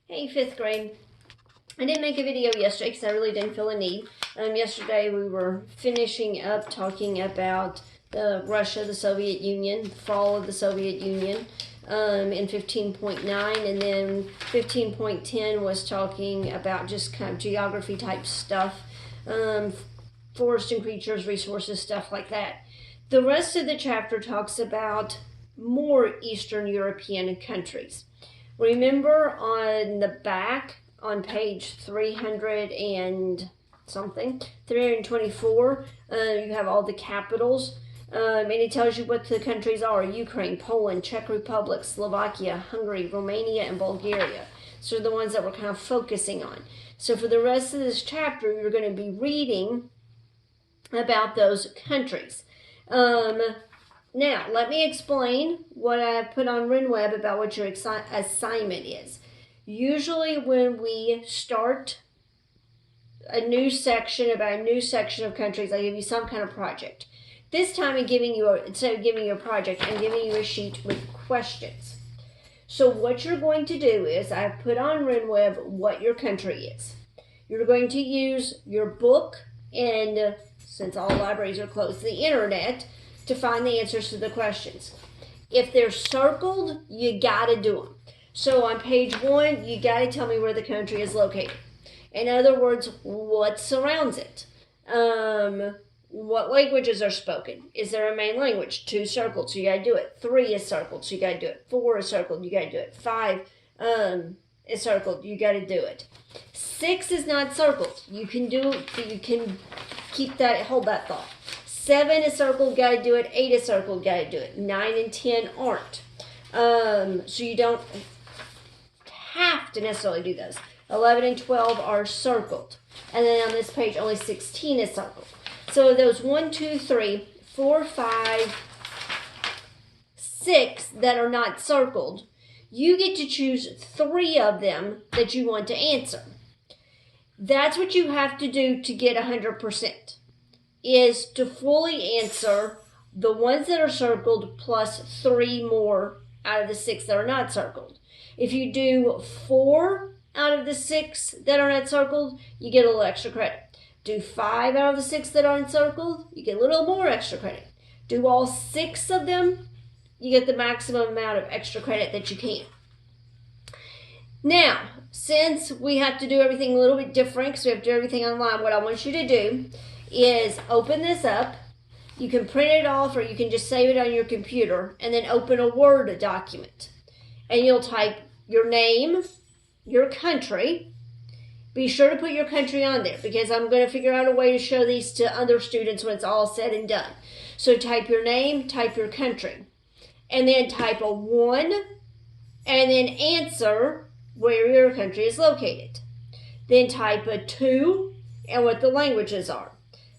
Hey, fifth grade. I didn't make a video yesterday because I really didn't feel a need. Yesterday we were finishing up talking about Russia, the Soviet Union, the fall of the Soviet Union in 15.9, and then 15.10 was talking about just kind of geography type stuff, forest and creatures, resources, stuff like that. The rest of the chapter talks about more Eastern European countries. Remember on the back on page 300 and something, 324, you have all the capitals, and it tells you what the countries are: Ukraine, Poland, Czech Republic, Slovakia, Hungary, Romania, and Bulgaria. So the ones that we're kind of focusing on. So for the rest of this chapter, you're going to be reading about those countries. Now, let me explain what I put on RenWeb about what your assignment is. Usually when we start a new section about a new section of countries, I give you some kind of project. This time instead of giving you a project, I'm giving you a sheet with questions. So what you're going to do is, I've put on RenWeb what your country is. You're going to use your book and, since all libraries are closed, the internet, to find the answers to the questions. If they're circled, you gotta do them. So on page 1, you gotta tell me where the country is located. In other words, what surrounds it? What languages are spoken? Is there a main language? 2 circled, so you gotta do it. 3 is circled, so you gotta do it. 4 is circled, you gotta do it. 5 is circled, you gotta do it. 6 is not circled. You can hold that thought. 7 is circled, gotta do it. 8 is circled, gotta do it. 9 and 10 aren't. So you don't have to necessarily do those. 11 and 12 are circled. And then on this page, only 16 is circled. So those 1, 2, 3, 4, 5, 6 that are not circled, you get to choose 3 of them that you want to answer. That's what you have to do to get 100%. Is to fully answer the ones that are circled plus 3 more out of the 6 that are not circled. If you do 4 out of the 6 that are not circled, you get a little extra credit. Do 5 out of the 6 that aren't circled, you get a little more extra credit. Do all 6 of them, you get the maximum amount of extra credit that you can. Now, since we have to do everything a little bit different, because we have to do everything online, what I want you to do is open this up. You can print it off or you can just save it on your computer and then open a Word document. And you'll type your name, your country. Be sure to put your country on there because I'm going to figure out a way to show these to other students when it's all said and done. So type your name, type your country, and then type a 1 and then answer where your country is located. Then type a 2 and what the languages are.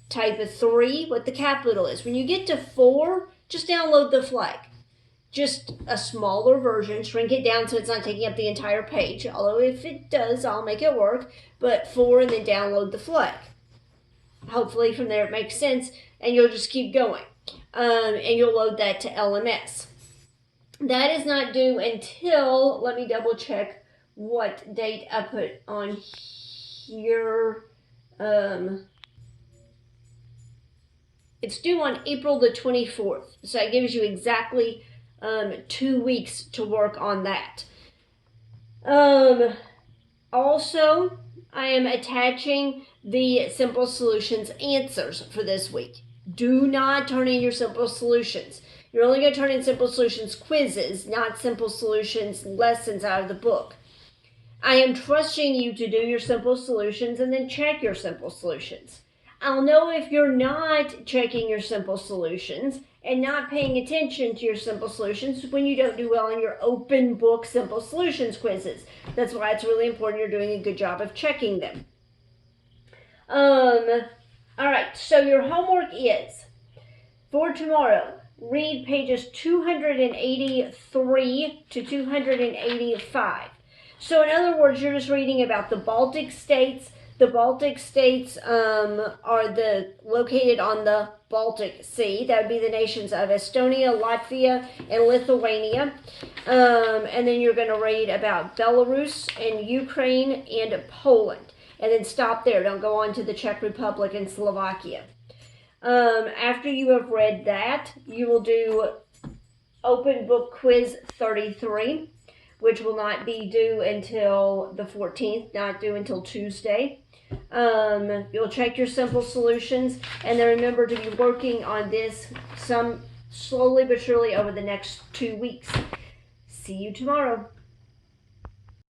Type a 3, what the capital is. When you get to 4, just download the flag. Just a smaller version. Shrink it down so it's not taking up the entire page. Although if it does, I'll make it work. But 4 and then download the flag. Hopefully from there it makes sense. And you'll just keep going. And you'll load that to LMS. That is not due until, let me double check what date I put on here. It's due on April the 24th. So it gives you exactly 2 weeks to work on that. Also, I am attaching the Simple Solutions answers for this week. Do not turn in your Simple Solutions. You're only going to turn in Simple Solutions quizzes, not Simple Solutions lessons out of the book. I am trusting you to do your Simple Solutions and then check your Simple Solutions. I'll know if you're not checking your Simple Solutions and not paying attention to your Simple Solutions when you don't do well in your open book Simple Solutions quizzes. That's why it's really important you're doing a good job of checking them. All right, so your homework is, for tomorrow, read pages 283 to 285. So in other words, you're just reading about the Baltic states, The Baltic states are located on the Baltic Sea. That would be the nations of Estonia, Latvia, and Lithuania. And then you're going to read about Belarus and Ukraine and Poland. And then stop there. Don't go on to the Czech Republic and Slovakia. After you have read that, you will do Open Book Quiz 33, which will not be due until the 14th, not due until Tuesday. You'll check your simple solutions, and then remember to be working on this some slowly but surely over the next 2 weeks. See you tomorrow.